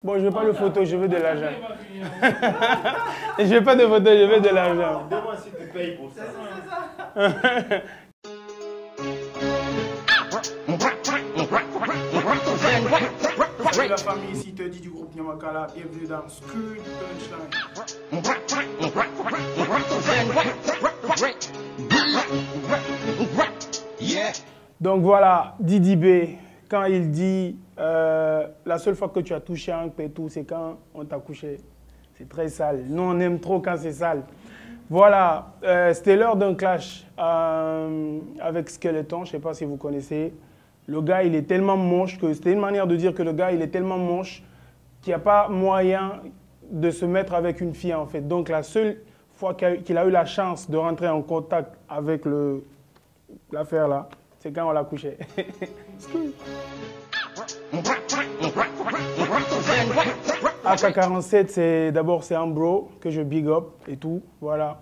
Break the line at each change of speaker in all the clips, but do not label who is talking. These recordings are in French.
Bon, je veux pas de photo, je veux de l'argent. Je veux pas de photo, je veux de l'argent.
Demande si tu payes pour ça.
Salut la famille, ici Teddy du groupe Nyamakala, bienvenue dans Screwed Punchline. Donc voilà, Didi B, quand il dit la seule fois que tu as touché un pétou, c'est quand on t'a couché. C'est très sale. Nous, on aime trop quand c'est sale. Voilà, c'était l'heure d'un clash avec Skeleton, je ne sais pas si vous connaissez. Le gars, il est tellement moche que c'était une manière de dire que le gars, il est tellement moche qu'il n'y a pas moyen de se mettre avec une fille, en fait. Donc, la seule fois qu'il a eu la chance de rentrer en contact avec l'affaire là, c'est quand on l'a couché. AK-47, d'abord, c'est un bro que je big up et tout. Voilà.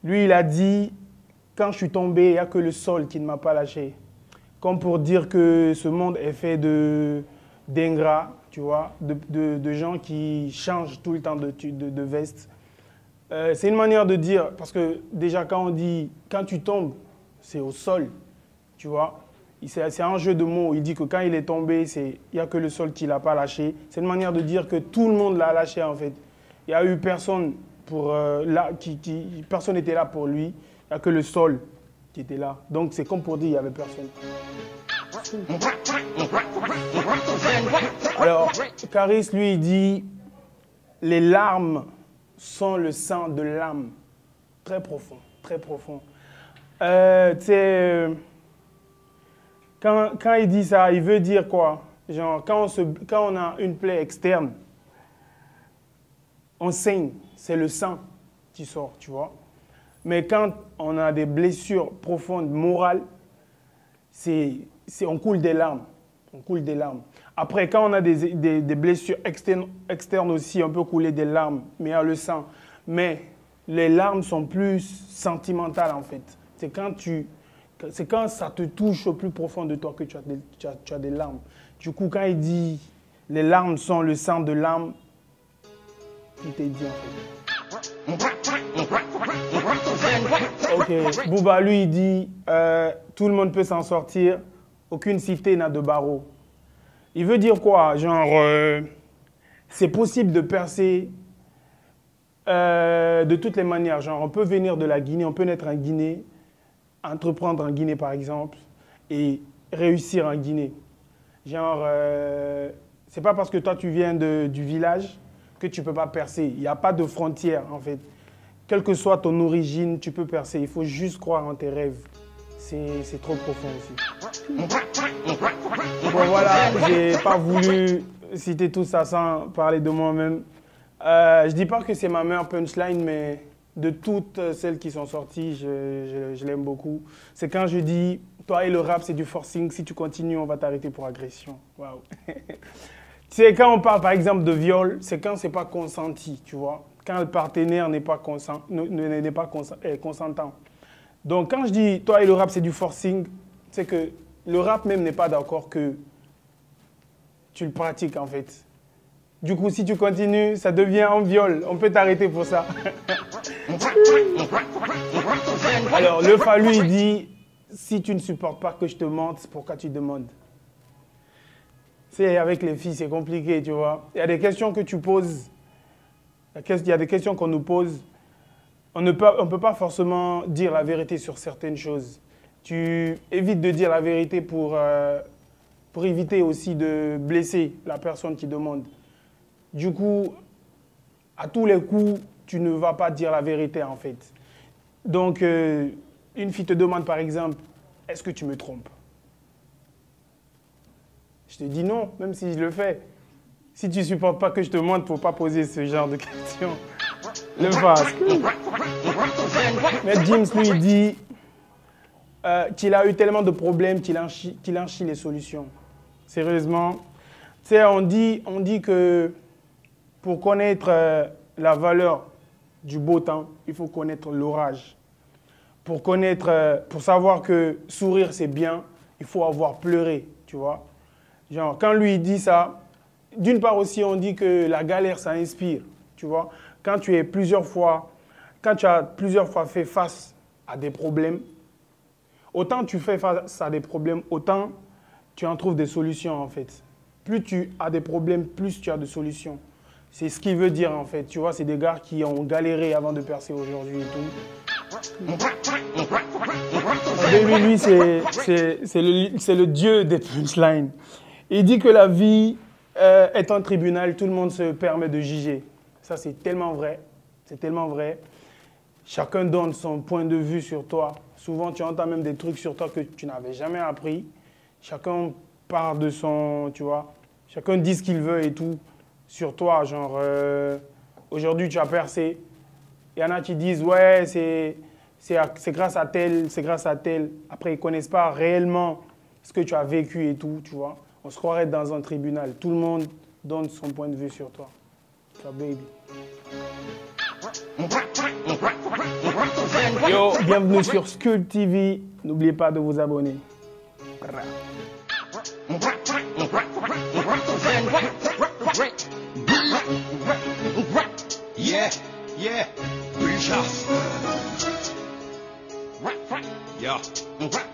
Lui, il a dit, quand je suis tombé, il n'y a que le sol qui ne m'a pas lâché. Comme pour dire que ce monde est fait d'ingrats, tu vois, de gens qui changent tout le temps de veste. C'est une manière de dire, parce que déjà quand on dit, quand tu tombes, c'est au sol, tu vois. C'est un jeu de mots. Il dit que quand il est tombé, il n'y a que le sol qui ne l'a pas lâché. C'est une manière de dire que tout le monde l'a lâché, en fait. Il n'y a eu personne personne n'était là pour lui. Il n'y a que le sol qui était là. Donc c'est comme pour dire qu'il n'y avait personne. Alors, Caris, lui, il dit « Les larmes sont le sang de l'âme. » Très profond, très profond. Quand il dit ça, il veut dire quoi? Genre, quand on a une plaie externe, on saigne, c'est le sang qui sort, tu vois. Mais quand on a des blessures profondes, morales, on coule des larmes. On coule des larmes. Après, quand on a des blessures externes aussi, on peut couler des larmes, mais il y a le sang. Mais les larmes sont plus sentimentales, en fait. C'est quand ça te touche au plus profond de toi que tu as des larmes. Du coup, quand il dit « les larmes sont le sang de l'âme », il t'est dit, en fait. Ok, Booba, lui, il dit tout le monde peut s'en sortir, aucune cité n'a de barreaux. Il veut dire quoi? Genre, c'est possible de percer de toutes les manières. Genre, on peut venir de la Guinée, on peut naître en Guinée, entreprendre en Guinée, par exemple, et réussir en Guinée. Genre, c'est pas parce que toi, tu viens du village que tu peux pas percer. Il n'y a pas de frontières, en fait. Quelle que soit ton origine, tu peux percer. Il faut juste croire en tes rêves. C'est trop profond aussi. Bon, voilà, j'ai pas voulu citer tout ça sans parler de moi-même. Je dis pas que c'est ma meilleure punchline, mais de toutes celles qui sont sorties, je l'aime beaucoup. C'est quand je dis, toi et le rap, c'est du forcing. Si tu continues, on va t'arrêter pour agression. Waouh. Tu sais, quand on parle, par exemple, de viol, c'est quand c'est pas consenti, tu vois. Quand le partenaire n'est pas consentant. Donc, quand je dis, toi et le rap, c'est du forcing, c'est que le rap même n'est pas d'accord que tu le pratiques, en fait. Du coup, si tu continues, ça devient un viol. On peut t'arrêter pour ça. Alors, le Fa, lui, il dit, si tu ne supportes pas que je te mente, pourquoi tu demandes? C'est avec les filles, c'est compliqué, tu vois. Il y a des questions que tu poses, il y a des questions qu'on nous pose. On ne peut pas forcément dire la vérité sur certaines choses. Tu évites de dire la vérité pour éviter aussi de blesser la personne qui demande. Du coup, à tous les coups, tu ne vas pas dire la vérité, en fait. Donc, une fille te demande, par exemple, « Est-ce que tu me trompes ?» Je te dis non, même si je le fais. Si tu ne supportes pas que je te montre, il ne faut pas poser ce genre de questions. Le fasse. Mais James lui dit qu'il a eu tellement de problèmes qu'il en chie les solutions. Sérieusement. Tu sais, on dit que pour connaître la valeur du beau temps, il faut connaître l'orage. Pour savoir que sourire c'est bien, il faut avoir pleuré, tu vois. Genre, quand lui il dit ça, d'une part aussi, on dit que la galère, ça inspire, tu vois. Quand tu as plusieurs fois fait face à des problèmes, autant tu fais face à des problèmes, autant tu en trouves des solutions, en fait. Plus tu as des problèmes, plus tu as de solutions. C'est ce qu'il veut dire, en fait. Tu vois, c'est des gars qui ont galéré avant de percer aujourd'hui et tout. Lui, c'est le dieu des punchlines. Il dit que la vie est un tribunal, tout le monde se permet de juger. Ça, c'est tellement vrai. C'est tellement vrai. Chacun donne son point de vue sur toi. Souvent, tu entends même des trucs sur toi que tu n'avais jamais appris. Chacun part de son, tu vois. Chacun dit ce qu'il veut et tout sur toi. Genre, aujourd'hui, tu as percé. Il y en a qui disent, ouais, c'est grâce à tel, c'est grâce à tel. Après, ils ne connaissent pas réellement ce que tu as vécu et tout, tu vois. On se croirait dans un tribunal. Tout le monde donne son point de vue sur toi. So, baby. Yo, bienvenue sur Skull TV. N'oubliez pas de vous abonner.
Yeah, yeah, yeah.